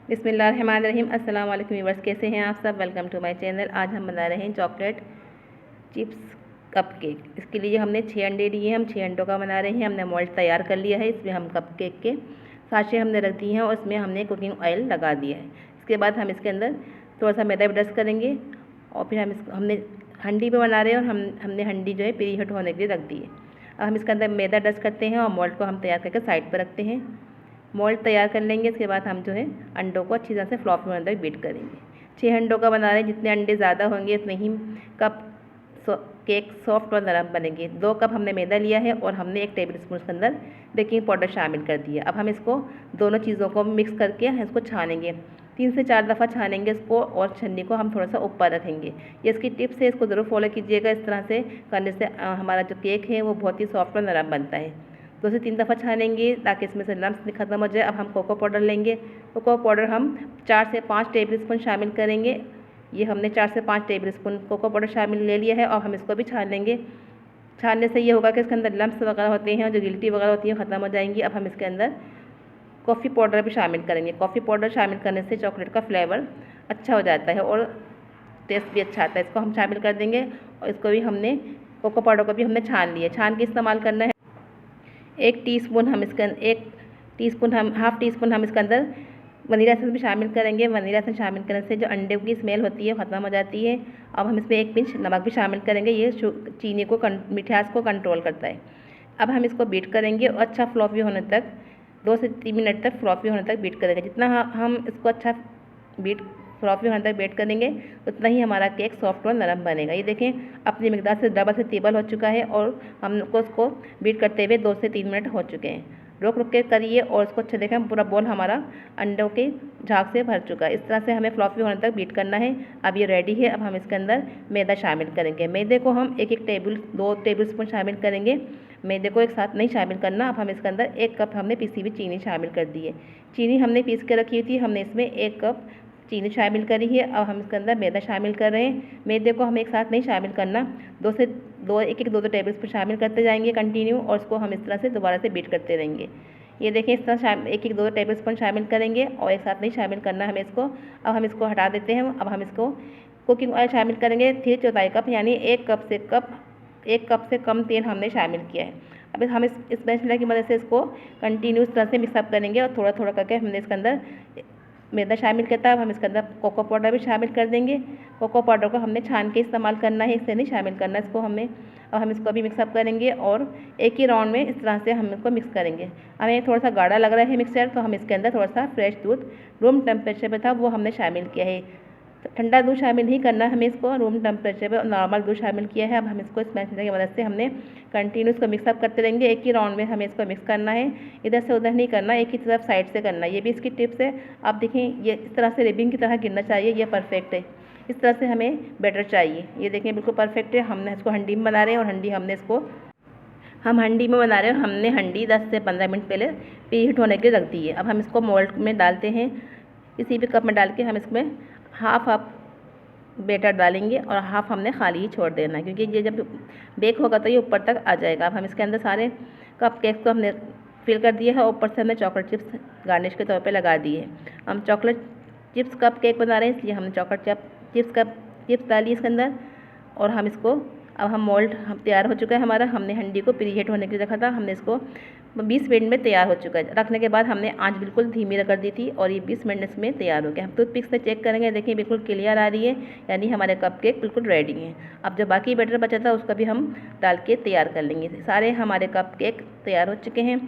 बिस्मिल्लाहिर्रहमानिर्रहीम। अस्सलाम वालेकुम व्यूअर्स, कैसे हैं आप सब। Welcome to my channel. आज हम बना रहे हैं चॉकलेट चिप्स कप केक। इसके लिए हमने 6 अंडे लिए हैं। हम 6 अंडों का बना रहे हैं। हमने मोल्ड तैयार कर लिया है। इसमें हम कप केक के साँचे हमने रख दिए हैं और इसमें हमने कुकिंग ऑयल लगा दिया है। इसके बाद हम इसके अंदर थोड़ा सा मैदा ब्रश करेंगे और फिर हमने हंडी पे बना रहे हैं और हमने हंडी जो है प्री हीट होने के लिए रख दी है। अब हम इसके अंदर मैदा डस्ट करते हैं और मोल्ड को हम तैयार करके साइड पर रखते हैं। मोल्ड तैयार कर लेंगे। इसके बाद हम जो है अंडों को अच्छी तरह से फ्लॉपी होने तक बीट करेंगे। 6 अंडों का बना रहे हैं। जितने अंडे ज़्यादा होंगे उतने ही कप केक सॉफ्ट और नरम बनेंगे। 2 कप हमने मैदा लिया है और हमने 1 टेबल स्पून के अंदर बेकिंग पाउडर शामिल कर दिया। अब हम इसको दोनों चीज़ों को मिक्स करके इसको छानेंगे। 3 से 4 दफ़ा छानेंगे इसको और छन्नी को हम थोड़ा सा ऊपर रखेंगे। ये इसकी टिप्स है, इसको ज़रूर फॉलो कीजिएगा। इस तरह से करने से हमारा जो केक है वो बहुत ही सॉफ्ट और नरम बनता है। 2 से 3 दफ़ा छानेंगे ताकि इसमें से लम्स ख़त्म हो जाए। अब हम कोको पाउडर लेंगे। कोको पाउडर हम 4 से 5 टेबल स्पून शामिल करेंगे। ये हमने 4 से 5 टेबल स्पून कोको पाउडर शामिल ले लिया है और हम इसको भी छान लेंगे। छानने से ये होगा कि इसके अंदर लम्स वगैरह होते हैं और जो गिल्टी वगैरह होती है ख़त्म हो जाएंगी। अब हम इसके अंदर कॉफ़ी पाउडर भी शामिल करेंगे। कॉफ़ी पाउडर शामिल करने से चॉकलेट का फ्लेवर अच्छा हो जाता है और टेस्ट भी अच्छा आता है। इसको हम शामिल कर देंगे और इसको भी हमने कोको पाउडर को भी हमने छान लिया। छान के इस्तेमाल करना है। 1 टीस्पून हम इसके हाफ़ टी स्पून हम इसके अंदर वनीला एसेंस भी शामिल करेंगे। वनीला एसेंस शामिल करने से जो अंडे की स्मेल होती है ख़त्म हो जाती है। अब हम इसमें 1 पिंच नमक भी शामिल करेंगे। ये चीनी को मिठास को कंट्रोल करता है। अब हम इसको बीट करेंगे और अच्छा फ्लॉफी होने तक 2 से 3 मिनट तक फ्लॉफी होने तक बीट करेंगे। जितना हम इसको अच्छा फ्लॉफी होने तक बीट करेंगे उतना ही हमारा केक सॉफ्ट और नरम बनेगा। ये देखें अपनी मिकदार से डबल से ट्रिपल हो चुका है और हमको उसको बीट करते हुए 2 से 3 मिनट हो चुके हैं। रुक के करिए और उसको अच्छे देखें पूरा बॉल हमारा अंडों के झाग से भर चुका है। इस तरह से हमें फ्लॉफी होने तक बीट करना है। अब ये रेडी है। अब हम इसके अंदर मैदा शामिल करेंगे। मैदे को हम 2 टेबल स्पून शामिल करेंगे। मैदे को एक साथ नहीं शामिल करना। अब हम इसके अंदर 1 कप हमने पीसी हुई चीनी शामिल कर दी है। चीनी हमने पीस के रखी थी। हमने इसमें 1 कप चीनी शामिल करी है। अब हम इसके अंदर मैदा शामिल कर रहे हैं। मैदे को हमें एक साथ नहीं शामिल करना। 2 टेबल स्पून शामिल करते जाएंगे कंटिन्यू और इसको हम इस तरह से दोबारा से बीट करते रहेंगे। ये देखें इस तरह 2 टेबल स्पून शामिल करेंगे और एक साथ नहीं शामिल करना हमें इसको। अब हम इसको हटा देते हैं। अब हम इसको कुकिंग ऑयल शामिल करेंगे 3/4 कप, यानी 1 कप से कम तेल हमने शामिल किया है। अब हम इस स्पैचुला की मदद से इसको कंटिन्यूस तरह से मिक्सअप करेंगे और थोड़ा थोड़ा करके हमने इसके अंदर मैदा शामिल करता है। अब हम इसके अंदर कोको पाउडर भी शामिल कर देंगे। कोको पाउडर को हमने छान के इस्तेमाल करना है, इससे नहीं शामिल करना इसको हमें। अब हम इसको अभी मिक्सअप करेंगे और एक ही राउंड में इस तरह से हम इसको मिक्स करेंगे। हमें थोड़ा सा गाढ़ा लग रहा है मिक्सचर, तो हम इसके अंदर थोड़ा सा फ्रेश दूध रूम टेम्परेचर पे था वो हमने शामिल किया है। तो ठंडा दूध शामिल नहीं करना हमें इसको, रूम टेम्परेचर पे नॉर्मल दूध शामिल किया है। अब हम इसको स्पैचुला की मदद से हमने कंटिन्यू इसको मिक्सअप करते रहेंगे। एक ही राउंड में हमें इसको मिक्स करना है, इधर से उधर नहीं करना, एक ही तरफ साइड से करना है। ये भी इसकी टिप्स है। आप देखें ये इस तरह से रिबिंग की तरह गिरना चाहिए, ये परफेक्ट है। इस तरह से हमें बैटर चाहिए। ये देखें बिल्कुल परफेक्ट है। हमने इसको हंडी में बना रहे हैं और हम हंडी में बना रहे हैं और हमने हंडी 10 से 15 मिनट पहले प्री हीट होने के लिए रख दी है। अब हम इसको मोल्ड में डालते हैं। किसी भी कप में डाल के हम इसमें हाफ बैटर डालेंगे और हाफ हमने खाली ही छोड़ देना है, क्योंकि ये जब बेक होगा तो ये ऊपर तक आ जाएगा। अब हम इसके अंदर सारे कप केक को हमने फिल कर दिया है और ऊपर से हमने चॉकलेट चिप्स गार्निश के तौर पे लगा दिए है। हम चॉकलेट चिप्स कप केक बना रहे हैं, इसलिए हमने चॉकलेट चिप्स डाली इसके अंदर और हम इसको अब मोल्ड तैयार हो चुका है हमारा। हमने हंडी को प्री हीट होने के लिए रखा था। हमने इसको 20 मिनट में तैयार हो चुका है। रखने के बाद हमने आंच बिल्कुल धीमी कर दी थी और ये 20 मिनट इसमें तैयार हो गया। हम टूथपिक से चेक करेंगे, देखिए बिल्कुल क्लियर आ रही है, यानी हमारे कप केक बिल्कुल रेडी हैं। अब जो बाकी बैटर बचा था उसका भी हम डाल के तैयार कर लेंगे। सारे हमारे कप केक तैयार हो चुके हैं।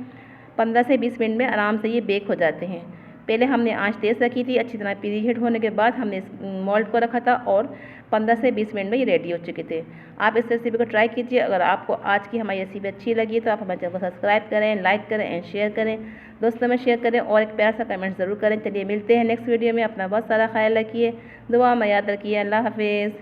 15 से 20 मिनट में आराम से ये बेक हो जाते हैं। पहले हमने आंच तेज़ रखी थी, अच्छी तरह प्री हीट होने के बाद हमने इस मोल्ड को रखा था और 15 से 20 मिनट में ये रेडी हो चुके थे। आप इस रेसिपी को ट्राई कीजिए। अगर आपको आज की हमारी रेसिपी अच्छी लगी तो आप हमारे चैनल को सब्सक्राइब करें, लाइक करें एंड शेयर करें, दोस्तों में शेयर करें और एक प्यारा सा कमेंट ज़रूर करें। चलिए मिलते हैं नेक्स्ट वीडियो में। अपना बहुत सारा ख्याल रखिए, दुआ में याद रखिए। अल्लाह हाफिज़।